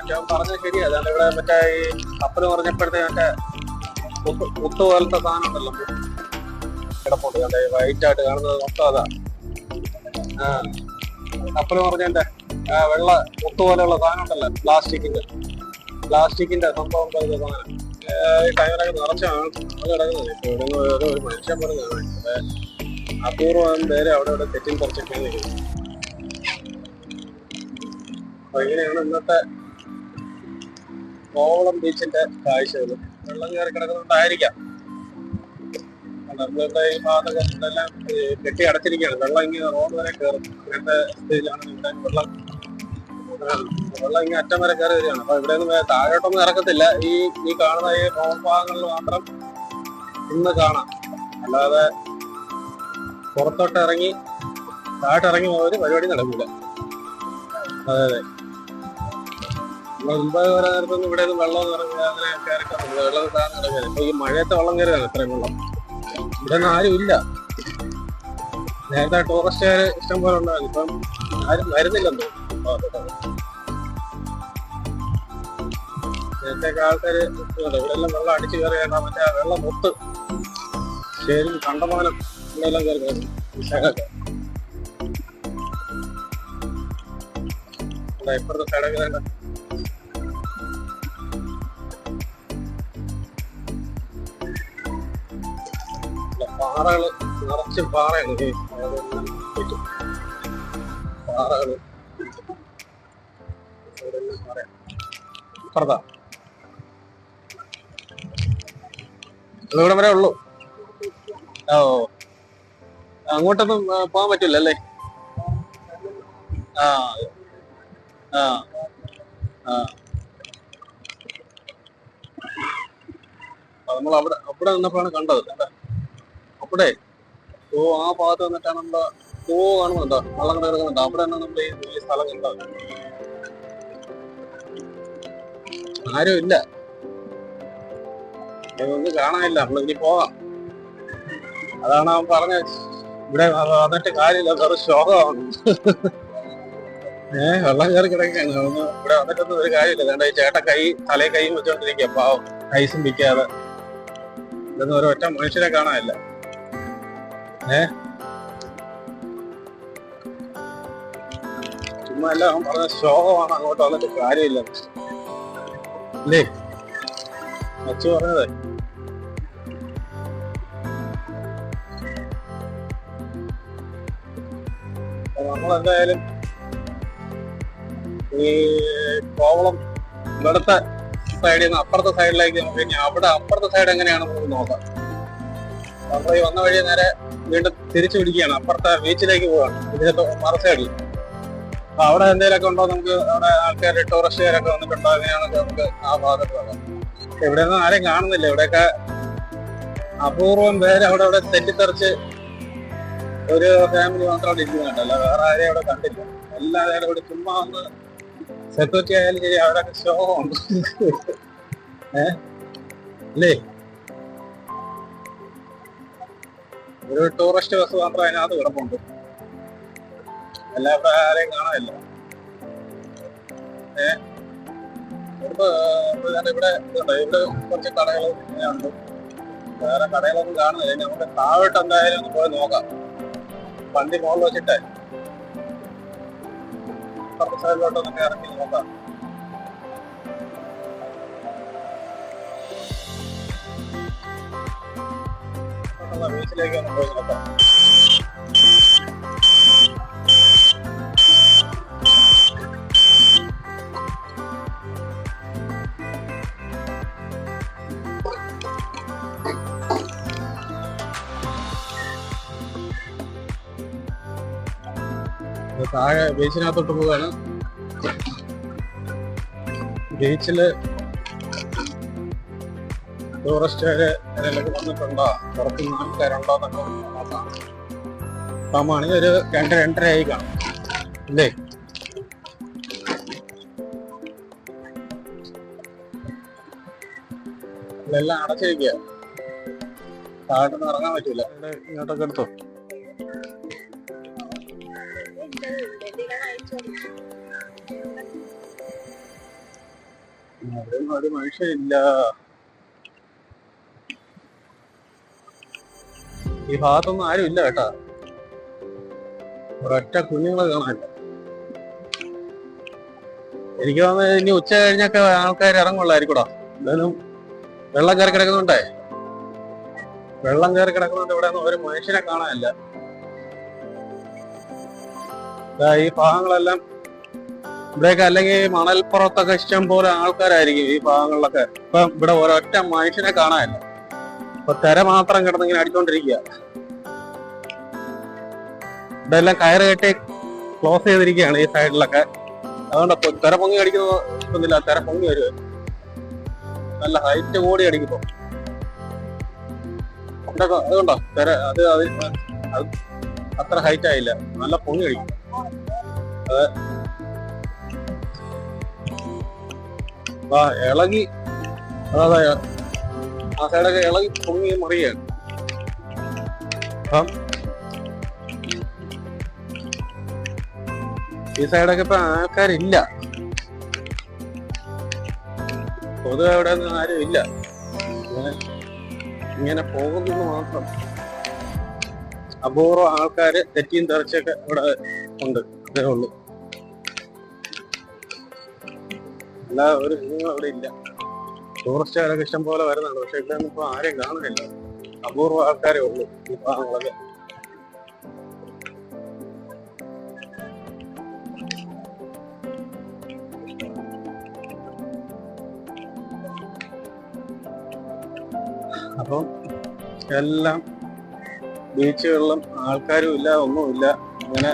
മറ്റേ പറഞ്ഞത് ശരിയാ. അതാണ് ഇവിടെ മറ്റേ ഈ കപ്പല് പറഞ്ഞപ്പോഴത്തെ മറ്റേ മുത്ത് പോലത്തെ സാധനം ഉണ്ടല്ലോ കിടപ്പുണ്ട്. വൈറ്റ് ആയിട്ട് കാണുന്നത് മൊത്തം അതാ. കപ്പല് പറഞ്ഞതിന്റെ വെള്ള മുത്ത് പോലെയുള്ള സാധനം ഉണ്ടല്ലോ, പ്ലാസ്റ്റിക്കിന്റെ സംഭവം പോലത്തെ സാധനം. ഈ ടയറൊക്കെ നിറച്ചാണ് അത് കിടക്കുന്നത്. ഇപ്പൊ ഇവിടെ ഒരു മനുഷ്യൻ പറഞ്ഞതാണ് അപൂർവം പേര് അവിടെ ഇവിടെ തെറ്റിൽ കുറച്ചൊക്കെ നിൽക്കുന്നത്. അപ്പൊ ഇങ്ങനെയാണ് ഇന്നത്തെ കോവളം ബീച്ചിന്റെ കാഴ്ചകൾ. വെള്ളം കയറി കിടക്കുന്നുണ്ടായിരിക്കാം. നമ്മളിവിടെ ഈ ഭാഗത്തൊക്കെ എല്ലാം കെട്ടി അടച്ചിരിക്കുകയാണ്. വെള്ളം ഇങ്ങനെ റോഡ് വരെ കയറും. ഇങ്ങനത്തെ സ്റ്റേജിലാണ് ഇവിടെ വെള്ളം ഇങ്ങനെ അറ്റം വരെ കയറി വരികയാണ്. അപ്പൊ ഇവിടെ നിന്ന് താഴോട്ടൊന്നും ഇറക്കത്തില്ല. ഈ കാണുന്ന ഈ റോഡ് ഭാഗങ്ങളിൽ മാത്രം ഇന്ന് കാണാം. അല്ലാതെ പുറത്തോട്ട് ഇറങ്ങി താഴോട്ടിറങ്ങി ഒരു പരിപാടി നടക്കില്ല. അതെ അതെ, മുമ്പ് വരെ നേരത്തൊന്നും ഇവിടെ നിന്ന് വെള്ളം ഇറങ്ങി അങ്ങനെ കയറിക്കാറുണ്ട്. വെള്ളം താഴ്ന്നു കിടക്കില്ല. ഇപ്പൊ ഈ മഴയത്തെ വെള്ളം കയറിയാണ് ഇത്രയും വെള്ളം. ഇവിടെ ഒന്നും ആരും ഇല്ല. നേരത്തെ ടൂറിസ്റ്റുകാർ ഇഷ്ടം പോലെ ഉണ്ടായിരുന്നു. ഇപ്പം ആരും വരുന്നില്ലെന്ന്. നേരത്തെ ആൾക്കാര് ഇവിടെ എല്ലാം വെള്ളം അടിച്ചു കയറിയാണ്. മറ്റേ വെള്ളം മൊത്ത് ശരി കണ്ടമാനം എല്ലാം കയറി ഇപ്പുറത്തെ സൈഡൊക്കെ വേണ്ട പാറകള് നിറച്ച് പാറയാണ്. പാറകള് ഇപ്പുറത്താ ഇവിടെ വരെ ഉള്ളു. ഓ, അങ്ങോട്ടൊന്നും പോകാൻ പറ്റില്ല അല്ലേ? ആ ആ ആ നമ്മൾ അവിടെ നിന്നപ്പോഴാണ് കണ്ടത്. അവിടെ ആ ഭാഗത്ത് വന്നിട്ടാണ് നമ്മള് കാണുന്നുണ്ടോ വള്ളം കിടക്കുന്നുണ്ടോ? അവിടെ തന്നെ നമ്മൾ ഈ സ്ഥലം കണ്ടത്. ആരും ഇല്ല, ഇതൊന്നും കാണാനില്ല. നമ്മളിനി പോകാം. അതാണ് അവൻ പറഞ്ഞത്. ഇവിടെ വന്നിട്ട് കാര്യമില്ല, വേറെ ശോകമാണ്. വെള്ളം കയറി കിടക്കുകയാണ്. ഇവിടെ വന്നിട്ടൊന്നും ഒരു കാര്യമില്ല. വേണ്ട, ഈ ചേട്ടൻ തലേ കൈയും വെച്ചോണ്ടിരിക്കുക. പാവം, ഐസും പിക്കാതെ. ഇതൊന്നും ഒരൊറ്റ മനുഷ്യരെ കാണാനില്ല. ചുമ്മാ എല്ലാം അവൻ പറഞ്ഞ ശോകമാണ്. അങ്ങോട്ട് വന്നിട്ട് കാര്യമില്ല അല്ലേ അച്ചു പറഞ്ഞത്. നമ്മളെന്തായാലും ഈ കോവളം ഇവിടുത്തെ സൈഡിൽ നിന്ന് അപ്പുറത്തെ സൈഡിലേക്ക് നമുക്ക് ഇനി അവിടെ അപ്പുറത്തെ സൈഡ് എങ്ങനെയാണ് നമുക്ക് നോക്കാം. നമ്മൾ ഈ വന്ന വഴി നേരെ വീണ്ടും തിരിച്ചു പിടിക്കുകയാണ്. അപ്പുറത്തെ ബീച്ചിലേക്ക് പോവാണ്. ഇതിന്റെ മറു സൈഡിൽ അവിടെ എന്തെങ്കിലുമൊക്കെ ഉണ്ടോ നമുക്ക്. അവിടെ ആൾക്കാർ ടൂറിസ്റ്റുകാരൊക്കെ വന്നിട്ടുണ്ടോ? അങ്ങനെയാണെങ്കിൽ നമുക്ക് ആ ഭാഗത്ത് പോകാം. ഇവിടെ ഒന്നും ആരെയും കാണുന്നില്ല. ഇവിടെയൊക്കെ അപൂർവം പേര് അവിടെ ഇവിടെ തെറ്റിത്തെറിച്ച് ഒരു ഫാമിലി മാത്രം അവിടെ ഇരിക്കുന്നുണ്ടല്ലോ. വേറെ ആരെയും അവിടെ കണ്ടില്ല. എല്ലാവരും ഇവിടെ ചുമ്മാ ഒന്ന് സെക്യൂരിറ്റി ആയാലും ശരി, അവരൊക്കെ ശോകമുണ്ട് അല്ലേ? ഒരു ടൂറിസ്റ്റ് ബസ് മാത്രം അതിനകത്ത് കിടപ്പുണ്ട്. എല്ലാവരും ആരെയും കാണാനില്ല. ഇവിടെ കുറച്ച് കടകൾ ഉണ്ട്. വേറെ കടകളൊന്നും കാണുന്നില്ല. നമുക്ക് താഴോട്ട് എന്തായാലും ഒന്ന് പോയി നോക്കാം. വണ്ടി മുകളിൽ വെച്ചിട്ടേ അപ്പുറത്തെ സൈഡിലോട്ടൊന്നൊക്കെ ഇറങ്ങി നോക്കാം. ബീച്ചിലേക്ക് ഒന്ന് പോയി നോക്കാം. താഴെ ബീച്ചിനകത്തോട്ട് പോവുകയാണ്. ബീച്ചില് ടൂറിസ്റ്റുകാര് അതിലൊക്കെ വന്നിട്ടുണ്ടോ, പുറത്തുനിന്ന് ആൾക്കാരുണ്ടോ എന്നൊക്കെ നോക്കാം. ഇപ്പം മണി ഒരു 2-2:30 ആയി കാണും അല്ലേ? ഇതെല്ലാം അടച്ചിരിക്കുക. താഴോട്ടൊന്നും ഇറങ്ങാൻ പറ്റൂല. ഇങ്ങോട്ടൊക്കെ എടുത്തോ. അവിടെയൊന്നും ഒരു മനുഷ്യരില്ല. ഈ ഭാഗത്തൊന്നും ആരും ഇല്ല കേട്ടാ. ഒരൊറ്റ കുഞ്ഞുങ്ങളെ കാണാനില്ല. എനിക്ക് തോന്നുന്നത് ഇനി ഉച്ച കഴിഞ്ഞൊക്കെ ആൾക്കാർ ഇറങ്ങുള്ളായിരിക്കൂടാ. എന്തായാലും വെള്ളം കയറി കിടക്കുന്നുണ്ടേ. ഇവിടെ ഒന്നും ഒരു മനുഷ്യനെ കാണാനില്ല. ഈ ഭാഗങ്ങളെല്ലാം ഇവിടെയൊക്കെ അല്ലെങ്കിൽ മണൽപ്പുറത്തൊക്കെ ഇഷ്ടം പോലെ ആൾക്കാരായിരിക്കും ഈ ഭാഗങ്ങളിലൊക്കെ. ഇപ്പം ഇവിടെ ഒരൊറ്റ മനുഷ്യനെ കാണാനില്ല. ഇപ്പൊ തിര മാത്രം കിടന്നിങ്ങനെ അടിച്ചോണ്ടിരിക്കുക. ഇവിടെ എല്ലാം കയറ് കെട്ടി ക്ലോസ് ചെയ്തിരിക്കുകയാണ് ഈ സൈഡിലൊക്കെ. അതുകൊണ്ട് തിര പൊങ്ങി അടിക്കുന്നില്ല. തിര പൊങ്ങി വരുക നല്ല ഹൈറ്റ് കൂടി അടിക്കുമ്പോ. അതുകൊണ്ടോ തിര അത് അത്ര ഹൈറ്റ് ആയില്ല, നല്ല പൊങ്ങി അടിക്കും. അതെ, ഇളകി അതെ ആ സൈഡൊക്കെ ഇളകി പൊങ്ങി മറിയാണ്. അപ്പം ഈ സൈഡൊക്കെ ഇപ്പൊ ആൾക്കാരില്ല. പൊതുവെ അവിടെ ഒന്നും ആരും ഇല്ല. ഇങ്ങനെ പോകുന്നത് മാത്രം. അപൂർവം ആൾക്കാര് തെറ്റിയും തെറിച്ചൊക്കെ ഇവിടെ ഉണ്ട്, അതേ ഉള്ളൂ. അല്ല ഒരു നിങ്ങൾ അവിടെ ഇല്ല. ടൂറിസ്റ്റുകാരൊക്കെ ഇഷ്ടം പോലെ വരുന്നുണ്ട്, പക്ഷെ ഇവിടെ ഒന്നും ഇപ്പൊ ആരെയും കാണുന്നില്ല. അപൂർവ ആൾക്കാരേ ഉള്ളൂ ഈ ഭാഗങ്ങളൊക്കെ. അപ്പം എല്ലാം ബീച്ചുകളിലും ആൾക്കാരും ഇല്ല, ഒന്നുമില്ല. ഇങ്ങനെ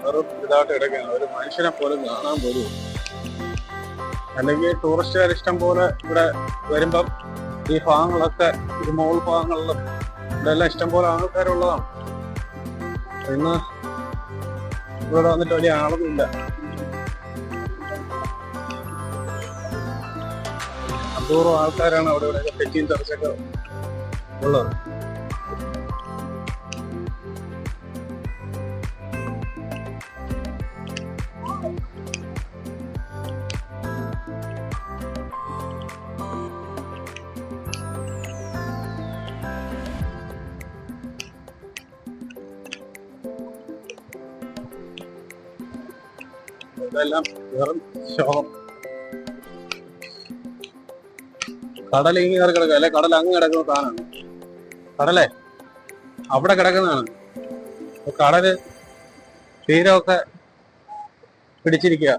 വെറും ഇതായിട്ട് കിടക്കുകയാണ്. ഒരു മനുഷ്യനെ പോലും കാണാൻ പോലും. അല്ലെങ്കിൽ ടൂറിസ്റ്റുകാർ ഇഷ്ടം പോലെ ഇവിടെ വരുമ്പം ഈ ഭാഗങ്ങളൊക്കെ ഈ മോൾ ഭാഗങ്ങളിലും ഇവിടെ എല്ലാം ഇഷ്ടം പോലെ ആൾക്കാരുള്ളതാണ്. ഇന്ന് ഇവിടെ വന്നിട്ട് വലിയ ആളൊന്നുമില്ല. അപൂർവം ആൾക്കാരാണ് അവിടെ ഇവിടെയൊക്കെ തെറ്റിയും തെറിച്ചൊക്കെ ഉള്ളത്. ഇതെല്ലാം വെറും ശോകം. കടൽ ഇങ്ങി കയറി കിടക്കുക, അല്ലെ കടൽ അങ്ങ് കിടക്കുന്ന സാധനമാണ്. കടലേ അവിടെ കിടക്കുന്നതാണ്. കടല് തീരമൊക്കെ പിടിച്ചിരിക്കുക.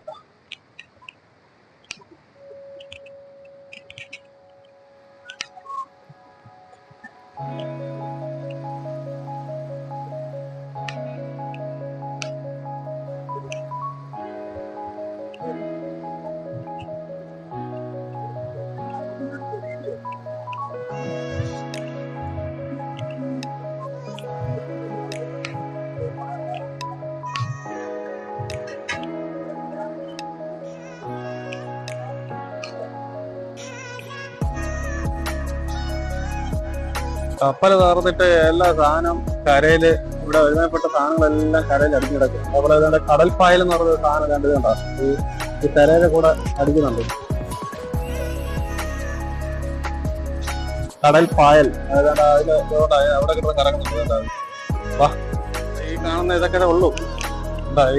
കപ്പൽ തകർന്നിട്ട് എല്ലാ സാധനം കരയില്, ഇവിടെ ഒരുമാപ്പെട്ട സാധനങ്ങളെല്ലാം കരയിൽ അടിഞ്ഞു കിടക്കും. അതുപോലെ തന്നെ കടൽപ്പായൽ എന്ന് പറഞ്ഞ സാധനം കണ്ടതുകൊണ്ടാ ഈ കരയിലെ കൂടെ അടിക്കുന്നുണ്ട്. കടൽപ്പായൽ അവിടെ കിടന്ന് കറങ്ങുന്നുണ്ട്. ഈ കാണുന്ന ഇതൊക്കെ ഉള്ളൂ.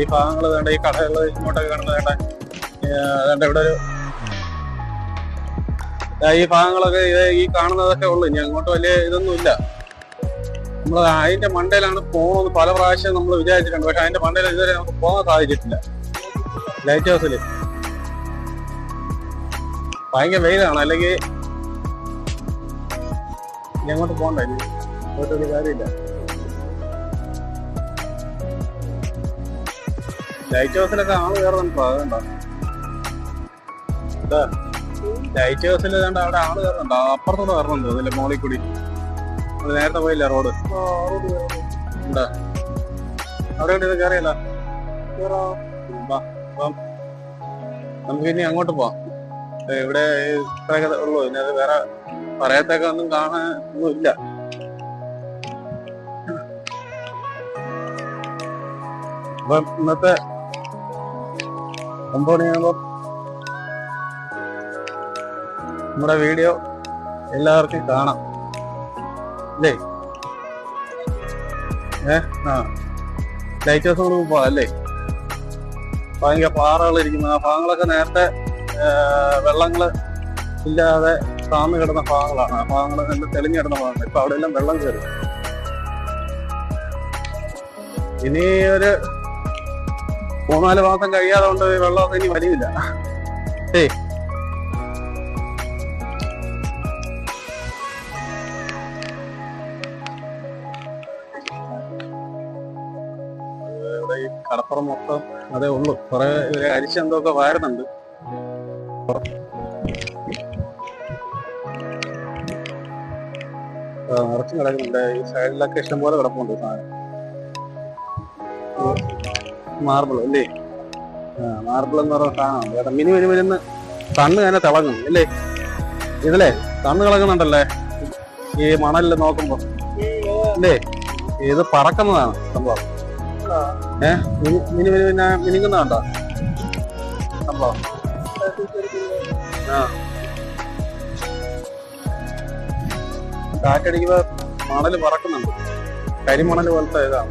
ഈ ഭാഗങ്ങൾ വേണ്ട, ഈ കടകൾ ഇങ്ങോട്ടൊക്കെ കാണുന്നത് വേണ്ട. ഇവിടെ ഒരു ഈ ഭാഗങ്ങളൊക്കെ ഈ കാണുന്നതൊക്കെ ഉള്ളു. ഇനി അങ്ങോട്ട് വലിയ ഇതൊന്നും ഇല്ല. നമ്മൾ അതിന്റെ മണ്ടയിലാണ് പോകുന്നത് പല പ്രാവശ്യം നമ്മൾ വിചാരിച്ചിട്ടുണ്ട്. പക്ഷെ അതിന്റെ മണ്ടയിൽ ഇതുവരെ നമുക്ക് പോകാൻ സാധിച്ചിട്ടില്ല. ലൈറ്റ് ഹൗസിൽ ഭയങ്കര വെയിലാണ്. അല്ലെങ്കിൽ ഇനി അങ്ങോട്ട് പോകണ്ട, അങ്ങോട്ടൊരു കാര്യമില്ല. ലൈറ്റ് ഹൗസിലൊക്കെ ആള് കയറുന്നുണ്ടോ? അതുകൊണ്ടോ ലൈറ്റ് ഹൗസിൽ അവിടെ ആള് കയറുന്നുണ്ടോ? അപ്പുറത്തോടെ കയറണമെന്ന് തോന്നില്ല, മോളിൽ കൂടി. നേരത്തെ പോയില്ല റോഡ് ഉണ്ടോ? അവിടെ ഇത് കയറിയല്ല. അപ്പം നമുക്ക് ഇനി അങ്ങോട്ട് പോവാം. ഇവിടെ ഇത്രയൊക്കെ ഉള്ളൂ. ഇനി അത് വേറെ പറയത്തൊക്കെ ഒന്നും കാണാൻ ഒന്നും ഇല്ല. അപ്പം ഇന്നത്തെ 9 മണിയാകുമ്പോൾ നമ്മുടെ വീഡിയോ എല്ലാവർക്കും കാണാം അല്ലേ? ലൈറ്റ് ഹൗസ് നമുക്ക് പോവാം അല്ലേ? ഭയങ്കര പാറകൾ ഇരിക്കുന്ന ആ ഭാഗങ്ങളൊക്കെ നേരത്തെ വെള്ളങ്ങള് ഇല്ലാതെ താന്നു കിടന്ന ഭാഗങ്ങളാണ്. ആ ഭാഗങ്ങൾ നല്ല തെളിഞ്ഞു കിടന്ന ഭാഗങ്ങൾ. ഇപ്പൊ അവിടെ എല്ലാം വെള്ളം കയറി. ഇനി ഒരു 3-4 മാസം കഴിയാതെ കൊണ്ട് വെള്ളമൊക്കെ ഇനി വലിയില്ല. ഇവിടെ ഈ കടപ്പുറം മൊത്തം അതേ ഉള്ളു. കുറെ അരിശ എന്തൊക്കെ വാരുന്നുണ്ട്. നിറച്ചും കിടക്കുന്നുണ്ട്. ഈ സൈഡിലൊക്കെ ഇഷ്ടംപോലെ കിടപ്പുണ്ട് സാധനം. മാർബിൾ അല്ലേ? മാർബിൾ എന്ന് പറയുന്ന സാധനമാണ്. മിനിമിനിന്ന് കണ്ണ് തന്നെ തിളങ്ങും അല്ലേ? ഇതിലെ കണ്ണ് തിളങ്ങുന്നുണ്ടല്ലേ ഈ മണലിൽ നോക്കുമ്പോ അല്ലേ? ഇത് പറക്കുന്നതാണ് സംഭവം. മിനിങ്ങുന്നുണ്ടോ സംഭവം? കാറ്റടിക്കുമ്പോ മണല് പറക്കുന്നുണ്ട്. കരിമണല് പോലത്തെ ഇതാണ്.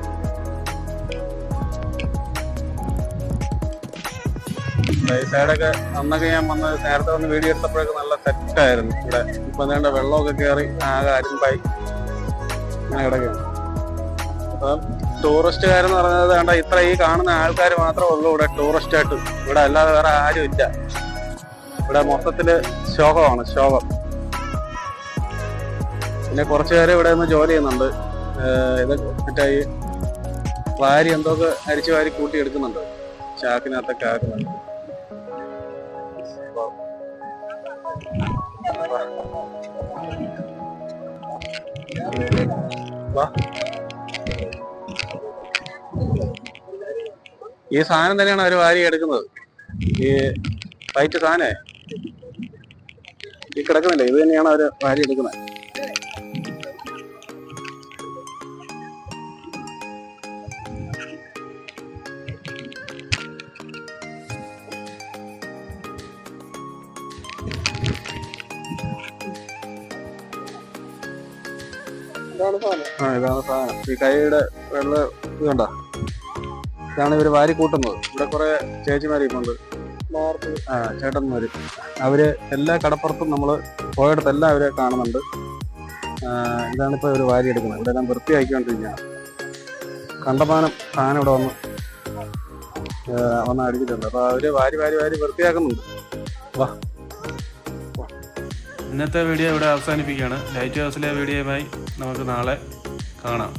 ഈ സൈഡൊക്കെ അന്നൊക്കെ ഞാൻ നേരത്തെ വന്ന് വീഡിയോ എടുത്തപ്പോഴൊക്കെ നല്ല സെറ്റായിരുന്നു ഇവിടെ. ഇപ്പൊ വേണ്ട വെള്ളമൊക്കെ കയറി ആകെ അരുമ്പായി അങ്ങനെ കിടക്കുകയാണ്. അപ്പം ടൂറിസ്റ്റുകാരെന്ന് പറഞ്ഞത് വേണ്ട ഇത്ര ഈ കാണുന്ന ആൾക്കാർ മാത്രമേ ഉള്ളൂ ഇവിടെ ടൂറിസ്റ്റ് ആയിട്ട്. ഇവിടെ അല്ലാതെ വേറെ ആരും ഇല്ല. ഇവിടെ മൊത്തത്തില് ശോകമാണ്, ശോകം. പിന്നെ കുറച്ചു പേര് ഇവിടെ നിന്ന് ജോലി ചെയ്യുന്നുണ്ട്. ഇതൊക്കെ മറ്റേ ഈ വാരി എന്തൊക്കെ അരിച്ചു വാരി കൂട്ടി എടുക്കുന്നുണ്ട്. ചാക്കിനകത്തൊക്കെ ആക്കുന്നുണ്ട്. ഈ സാധനം തന്നെയാണ് അവര് വാരി എടുക്കുന്നത്. ഈ വൈറ്റ് സാധനേ ഈ കിടക്കുന്നില്ല, ഇത് തന്നെയാണ് അവര് വാരി എടുക്കുന്നത്. ഇതാണ് സാധനം. ഈ കൈയുടെ വെള്ള ഇത് കണ്ടോ? ഇതാണ് ഇവര് വാരി കൂട്ടുന്നത്. ഇവിടെ കുറെ ചേച്ചിമാരിപ്പുണ്ട്, ചേട്ടന്മാര്. അവര് എല്ലാ കടപ്പുറത്തും നമ്മള് പോയിടത്തെല്ലാം അവരെ കാണുന്നുണ്ട്. ഇതാണിപ്പോ ഇവര് വാരി എടുക്കുന്നത്. ഇവിടെ എല്ലാം വൃത്തിയാക്കിക്കൊണ്ടിരിക്കുകയാണ്. കണ്ടമാനം സാധനം ഇവിടെ വന്ന് അടിച്ചിട്ടുണ്ട്. അപ്പൊ അവര് വാരി വാരി വാരി വൃത്തിയാക്കുന്നുണ്ട്. വാ, ഇന്നത്തെ വീഡിയോ ഇവിടെ അവസാനിപ്പിക്കുകയാണ്. ലൈറ്റ് ഹൗസിലെ വീഡിയോയുമായി നമുക്ക് നാളെ കാണാം.